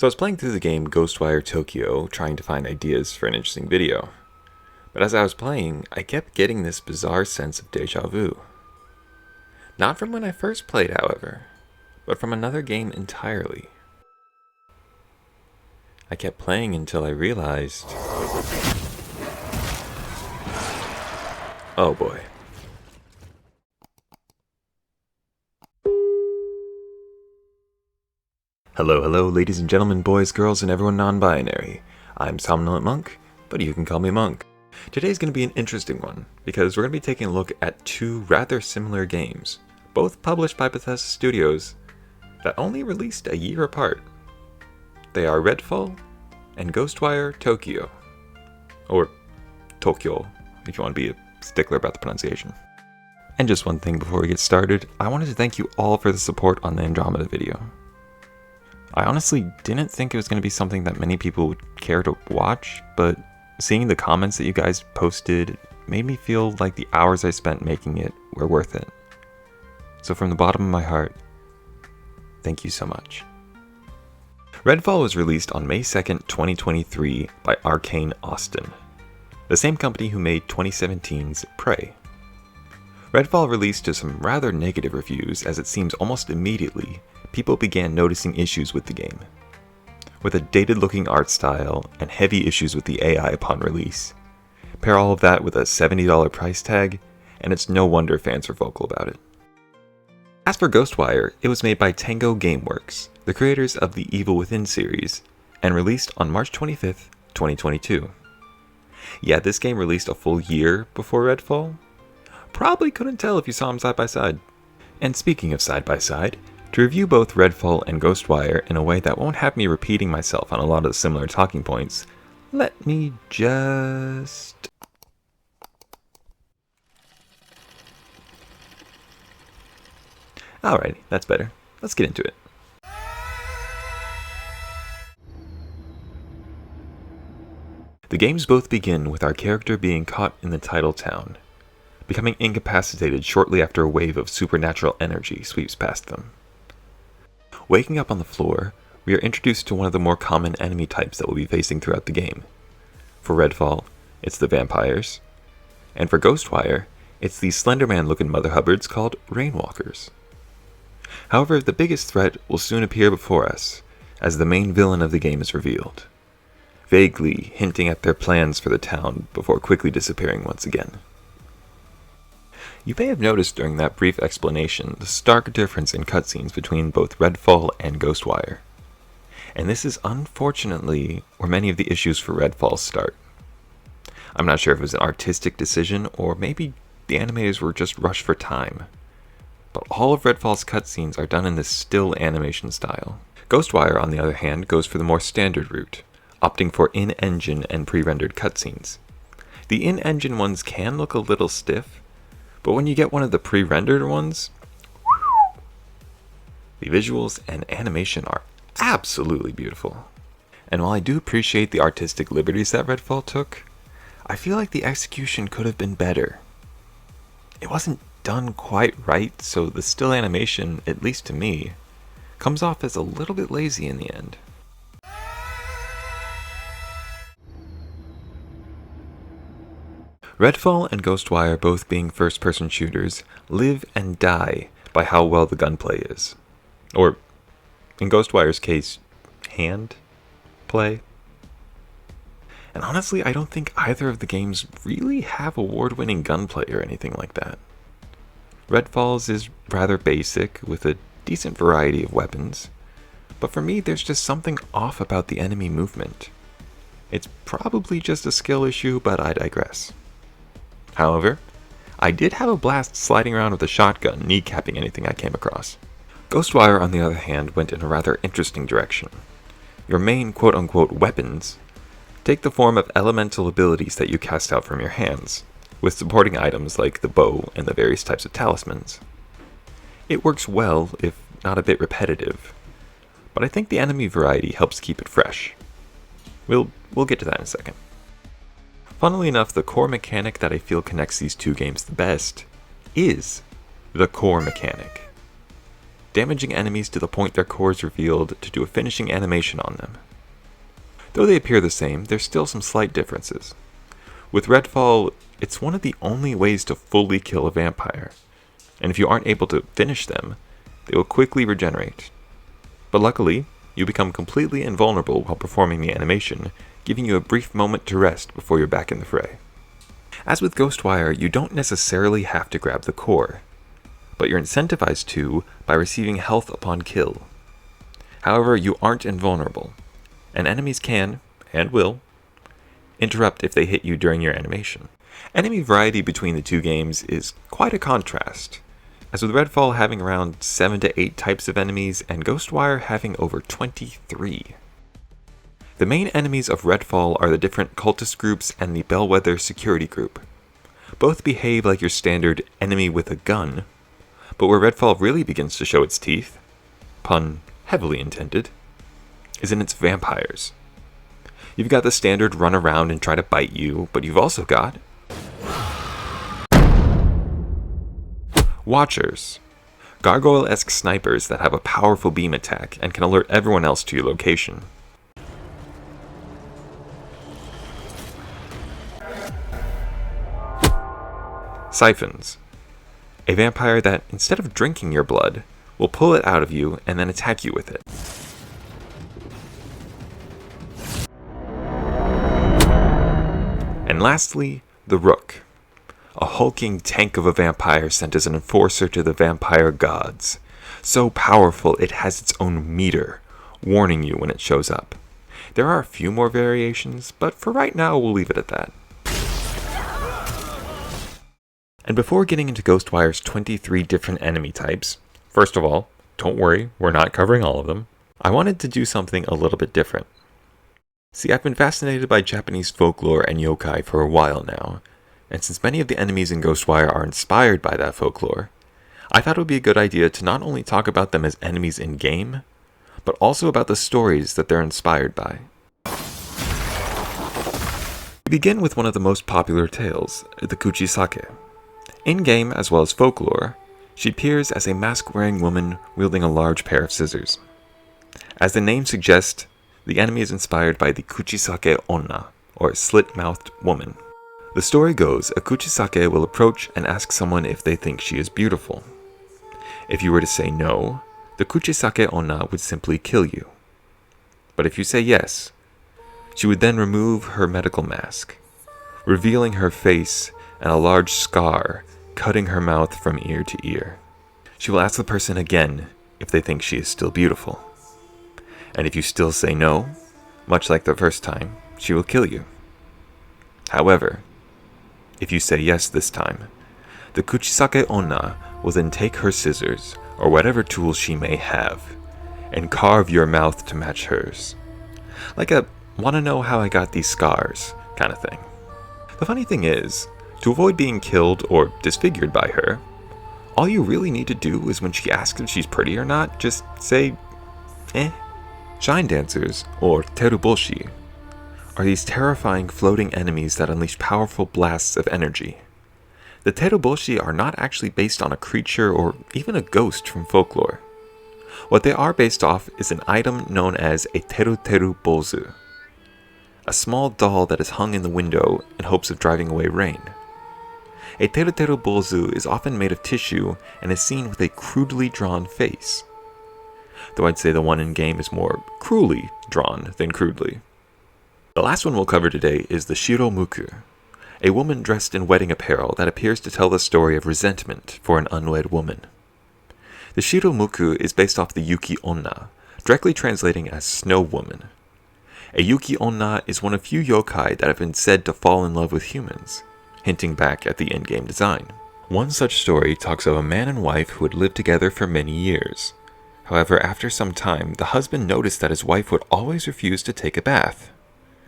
So I was playing through the game Ghostwire Tokyo, trying to find ideas for an interesting video. But as I was playing, I kept getting this bizarre sense of deja vu. Not from when I first played, however, but from another game entirely. I kept playing until I realized... oh boy. Hello, ladies and gentlemen, boys, girls, and everyone non-binary. I'm SomnolentMonk, but you can call me Monk. Today's going to be an interesting one, because we're going to be taking a look at two rather similar games, both published by Bethesda Studios, that only released a year apart. They are Redfall and Ghostwire Tokyo. Or Tokyo, if you want to be a stickler about the pronunciation. And just one thing before we get started, I wanted to thank you all for the support on the Andromeda video. I honestly didn't think it was going to be something that many people would care to watch, but seeing the comments that you guys posted made me feel like the hours I spent making it were worth it. So from the bottom of my heart, thank you so much. Redfall was released on May 2nd, 2023 by Arcane Austin, the same company who made 2017's Prey. Redfall released to some rather negative reviews, as it seems almost immediately people began noticing issues with the game. With a dated-looking art style and heavy issues with the AI upon release, pair all of that with a $70 price tag, and it's no wonder fans were vocal about it. As for Ghostwire, it was made by Tango Gameworks, the creators of the Evil Within series, and released on March 25th, 2022. Yeah, this game released a full year before Redfall. Probably couldn't tell if you saw them side by side. And speaking of side by side, to review both Redfall and Ghostwire in a way that won't have me repeating myself on a lot of similar talking points, let me just... Alrighty, that's better. Let's get into it. The games both begin with our character being caught in the tidal town, becoming incapacitated shortly after a wave of supernatural energy sweeps past them. Waking up on the floor, we are introduced to one of the more common enemy types that we'll be facing throughout the game. For Redfall, it's the vampires, and for Ghostwire, it's these Slenderman-looking Mother Hubbards called Rainwalkers. However, the biggest threat will soon appear before us, as the main villain of the game is revealed, vaguely hinting at their plans for the town before quickly disappearing once again. You may have noticed during that brief explanation the stark difference in cutscenes between both Redfall and Ghostwire. And this is unfortunately where many of the issues for Redfall start. I'm not sure if it was an artistic decision or maybe the animators were just rushed for time, but all of Redfall's cutscenes are done in this still animation style. Ghostwire, on the other hand, goes for the more standard route, opting for in-engine and pre-rendered cutscenes. The in-engine ones can look a little stiff, but when you get one of the pre-rendered ones, the visuals and animation are absolutely beautiful. And while I do appreciate the artistic liberties that Redfall took, I feel like the execution could have been better. It wasn't done quite right, so the still animation, at least to me, comes off as a little bit lazy in the end. Redfall and Ghostwire, both being first-person shooters, live and die by how well the gunplay is. Or, in Ghostwire's case, hand play. And honestly, I don't think either of the games really have award-winning gunplay or anything like that. Redfall's is rather basic, with a decent variety of weapons, but for me there's just something off about the enemy movement. It's probably just a skill issue, but I digress. However, I did have a blast sliding around with a shotgun, kneecapping anything I came across. Ghostwire, on the other hand, went in a rather interesting direction. Your main quote-unquote weapons take the form of elemental abilities that you cast out from your hands, with supporting items like the bow and the various types of talismans. It works well, if not a bit repetitive, but I think the enemy variety helps keep it fresh. We'll get to that in a second. Funnily enough, the core mechanic that I feel connects these two games the best is the core mechanic. damaging enemies to the point their core is revealed to do a finishing animation on them. Though they appear the same, there's still some slight differences. With Redfall, it's one of the only ways to fully kill a vampire, and if you aren't able to finish them, they will quickly regenerate. But luckily, you become completely invulnerable while performing the animation, giving you a brief moment to rest before you're back in the fray. As with Ghostwire, you don't necessarily have to grab the core, but you're incentivized to by receiving health upon kill. However, you aren't invulnerable, and enemies can, and will, interrupt if they hit you during your animation. Enemy variety between the two games is quite a contrast, as with Redfall having around 7 to 8 types of enemies and Ghostwire having over 23. The main enemies of Redfall are the different cultist groups and the Bellwether security group. Both behave like your standard enemy with a gun, but where Redfall really begins to show its teeth, pun heavily intended, is in its vampires. You've got the standard run around and try to bite you, but you've also got Watchers, gargoyle-esque snipers that have a powerful beam attack and can alert everyone else to your location. Siphons, a vampire that, instead of drinking your blood, will pull it out of you and then attack you with it. And lastly, the Rook, a hulking tank of a vampire sent as an enforcer to the vampire gods. So powerful it has its own meter, warning you when it shows up. There are a few more variations, but for right now we'll leave it at that. And before getting into Ghostwire's 23 different enemy types, first of all, don't worry, we're not covering all of them. I wanted to do something a little bit different. See, I've been fascinated by Japanese folklore and yokai for a while now, and since many of the enemies in Ghostwire are inspired by that folklore, I thought it would be a good idea to not only talk about them as enemies in-game, but also about the stories that they're inspired by. We begin with one of the most popular tales, the Kuchisake. In-game, as well as folklore, she appears as a mask-wearing woman wielding a large pair of scissors. As the name suggests, the enemy is inspired by the Kuchisake Onna, or slit-mouthed woman. The story goes, a Kuchisake will approach and ask someone if they think she is beautiful. If you were to say no, the Kuchisake Onna would simply kill you. But if you say yes, she would then remove her medical mask, revealing her face and a large scar cutting her mouth from ear to ear. She will ask the person again if they think she is still beautiful. And if you still say no, much like the first time, she will kill you. However, if you say yes this time, the Kuchisake Onna will then take her scissors, or whatever tools she may have, and carve your mouth to match hers. Like a wanna know how I got these scars kind of thing. The funny thing is, to avoid being killed or disfigured by her, all you really need to do is when she asks if she's pretty or not, just say, eh. Shine dancers, or teruboshi, are these terrifying floating enemies that unleash powerful blasts of energy. The teruboshi are not actually based on a creature or even a ghost from folklore. What they are based off is an item known as a teru bozu, a small doll that is hung in the window in hopes of driving away rain. A teru bozu is often made of tissue and is seen with a crudely drawn face, though I'd say the one in-game is more cruelly drawn than crudely. The last one we'll cover today is the shiromuku, a woman dressed in wedding apparel that appears to tell the story of resentment for an unwed woman. The shiromuku is based off the Yuki Onna, directly translating as snow woman. A Yuki Onna is one of few yokai that have been said to fall in love with humans, hinting back at the in-game design. One such story talks of a man and wife who had lived together for many years. However, after some time, the husband noticed that his wife would always refuse to take a bath.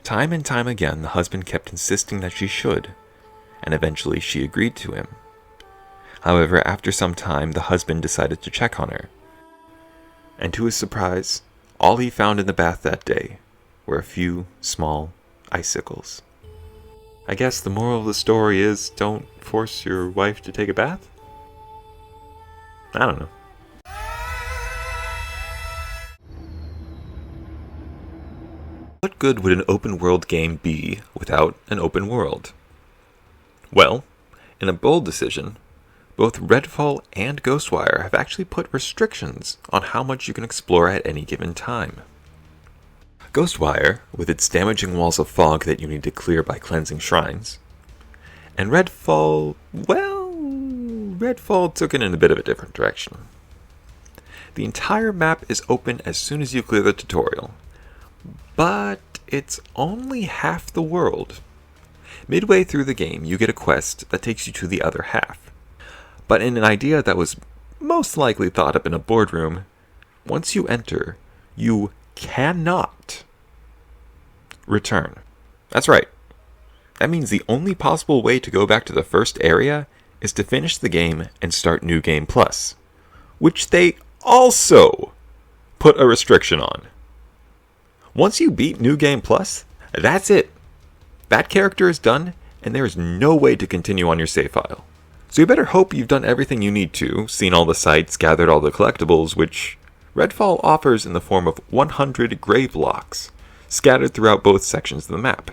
Time and time again, the husband kept insisting that she should, and eventually she agreed to him. However, after some time, the husband decided to check on her. And to his surprise, all he found in the bath that day were a few small icicles. I guess the moral of the story is, don't force your wife to take a bath? I don't know. What good would an open world game be without an open world? Well, in a bold decision, both Redfall and Ghostwire have actually put restrictions on how much you can explore at any given time. Ghostwire, with its damaging walls of fog that you need to clear by cleansing shrines, and Redfall, well, Redfall took it in a bit of a different direction. The entire map is open as soon as you clear the tutorial, but it's only half the world. Midway through the game, you get a quest that takes you to the other half. But in an idea that was most likely thought up in a boardroom, once you enter, you cannot return. That's right. That means the only possible way to go back to the first area is to finish the game and start New Game Plus, which they also put a restriction on. Once you beat New Game Plus, that's it. That character is done, and there is no way to continue on your save file. So you better hope you've done everything you need to, seen all the sites, gathered all the collectibles, which Redfall offers in the form of 100 grave locks, scattered throughout both sections of the map.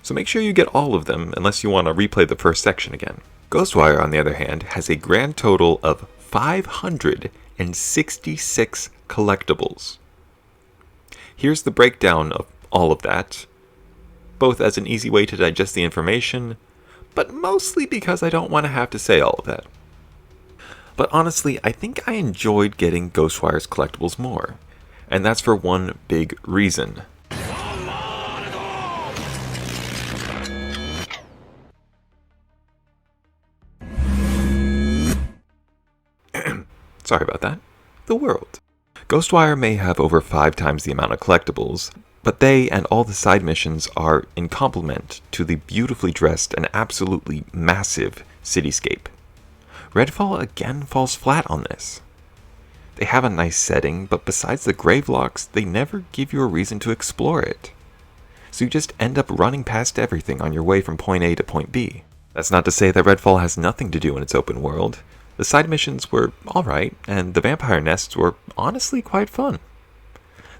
So make sure you get all of them unless you want to replay the first section again. Ghostwire, on the other hand, has a grand total of 566 collectibles. Here's the breakdown of all of that, both as an easy way to digest the information, but mostly because I don't want to have to say all of that. But honestly, I think I enjoyed getting Ghostwire's collectibles more, and that's for one big reason. Sorry about that. The world. Ghostwire may have over 5 times the amount of collectibles, but they and all the side missions are in complement to the beautifully dressed and absolutely massive cityscape. Redfall again falls flat on this. They have a nice setting, but besides the grave locks, they never give you a reason to explore it. So you just end up running past everything on your way from point A to point B. That's not to say that Redfall has nothing to do in its open world. The side missions were alright, and the vampire nests were honestly quite fun.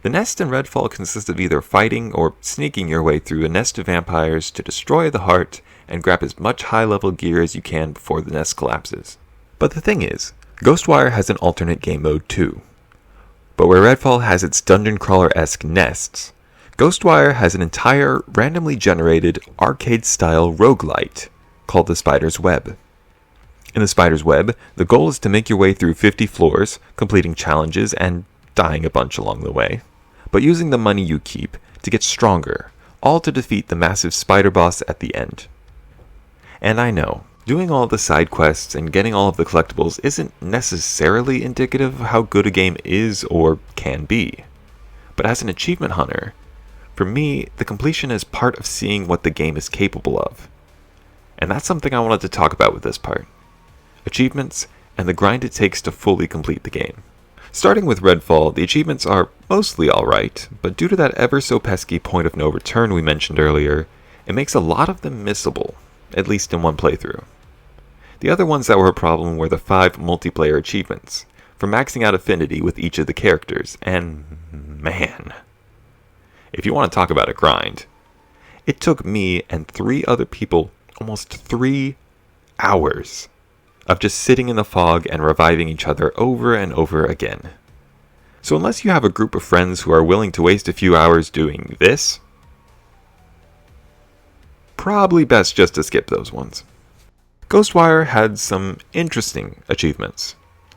The nest in Redfall consists of either fighting or sneaking your way through a nest of vampires to destroy the heart and grab as much high-level gear as you can before the nest collapses. But the thing is, Ghostwire has an alternate game mode too. But where Redfall has its dungeon crawler-esque nests, Ghostwire has an entire randomly generated arcade-style roguelite called the Spider's Web. In the Spider's Web, the goal is to make your way through 50 floors, completing challenges and dying a bunch along the way, but using the money you keep to get stronger, all to defeat the massive spider boss at the end. And I know, doing all the side quests and getting all of the collectibles isn't necessarily indicative of how good a game is or can be. But as an achievement hunter, for me, the completion is part of seeing what the game is capable of. And that's something I wanted to talk about with this part. Achievements and the grind it takes to fully complete the game. Starting with Redfall, the achievements are mostly alright, but due to that ever so pesky point of no return we mentioned earlier, it makes a lot of them missable, at least in one playthrough. The other ones that were a problem were the 5 multiplayer achievements, for maxing out affinity with each of the characters, and man, if you want to talk about a grind, it took me and 3 other people almost 3 hours of just sitting in the fog and reviving each other over and over again. So unless you have a group of friends who are willing to waste a few hours doing this, probably best just to skip those ones. Ghostwire had some interesting achievements.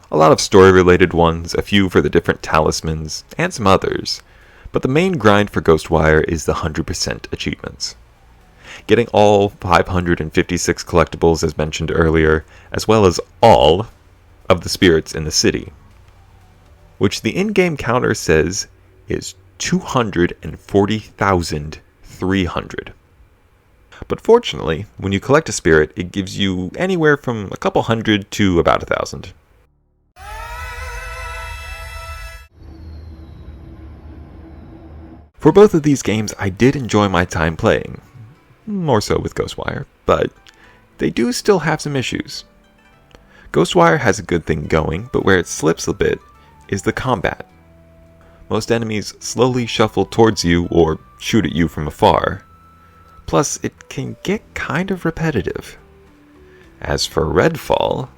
A lot of story-related ones, a few for the different talismans, and some others, but the main grind for Ghostwire is the 100% achievements. Getting all 556 collectibles as mentioned earlier, as well as all of the spirits in the city, which the in-game counter says is 240,300. But fortunately, when you collect a spirit, it gives you anywhere from a couple hundred to about 1,000. For both of these games, I did enjoy my time playing. More so with Ghostwire, but they do still have some issues. Ghostwire has a good thing going, but where it slips a bit is the combat. most enemies slowly shuffle towards you or shoot at you from afar. Plus, it can get kind of repetitive. As for Redfall,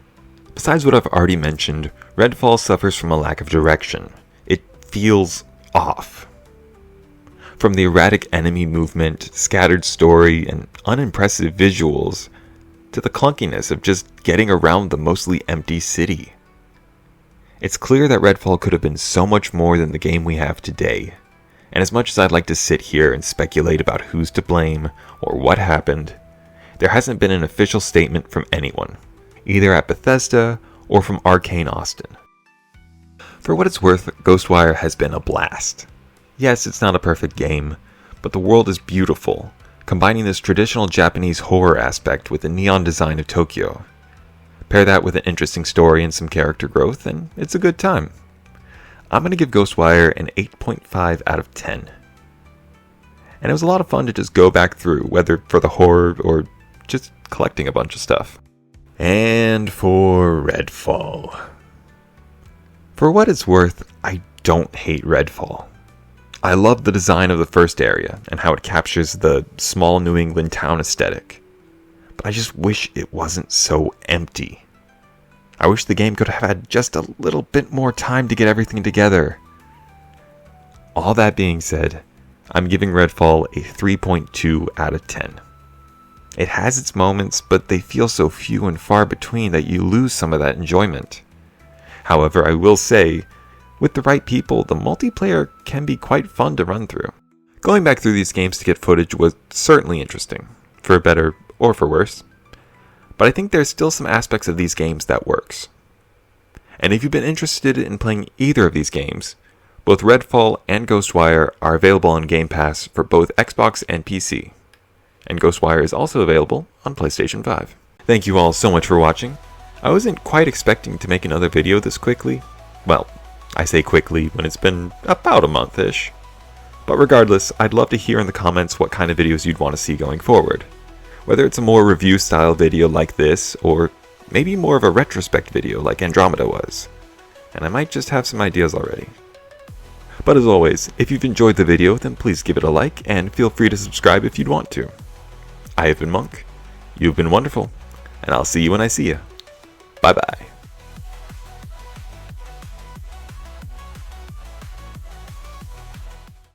besides what I've already mentioned, Redfall suffers from a lack of direction. It feels off. From the erratic enemy movement, scattered story, and unimpressive visuals, to the clunkiness of just getting around the mostly empty city. It's clear that Redfall could have been so much more than the game we have today, and as much as I'd like to sit here and speculate about who's to blame or what happened, there hasn't been an official statement from anyone, either at Bethesda or from Arcane Austin. For what it's worth, Ghostwire has been a blast. Yes, it's not a perfect game, but the world is beautiful, combining this traditional Japanese horror aspect with the neon design of Tokyo. Pair that with an interesting story and some character growth, and it's a good time. I'm going to give Ghostwire an 8.5 out of 10. And it was a lot of fun to just go back through, whether for the horror or just collecting a bunch of stuff. And for Redfall. For what it's worth, I don't hate Redfall. I love the design of the first area and how it captures the small New England town aesthetic. But I just wish it wasn't so empty. I wish the game could have had just a little bit more time to get everything together. All that being said, I'm giving Redfall a 3.2 out of 10. It has its moments, but they feel so few and far between that you lose some of that enjoyment. However, I will say, with the right people, the multiplayer can be quite fun to run through. Going back through these games to get footage was certainly interesting, for better or for worse. But I think there's still some aspects of these games that works. And if you've been interested in playing either of these games, both Redfall and Ghostwire are available on Game Pass for both Xbox and PC. And Ghostwire is also available on PlayStation 5. Thank you all so much for watching. I wasn't quite expecting to make another video this quickly. Well, I say quickly when it's been about a month-ish. But regardless, I'd love to hear in the comments what kind of videos you'd want to see going forward. Whether it's a more review-style video like this, or maybe more of a retrospect video like Andromeda was. And I might just have some ideas already. But as always, if you've enjoyed the video, then please give it a like, and feel free to subscribe if you'd want to. I have been Monk, you've been wonderful, and I'll see you when I see you.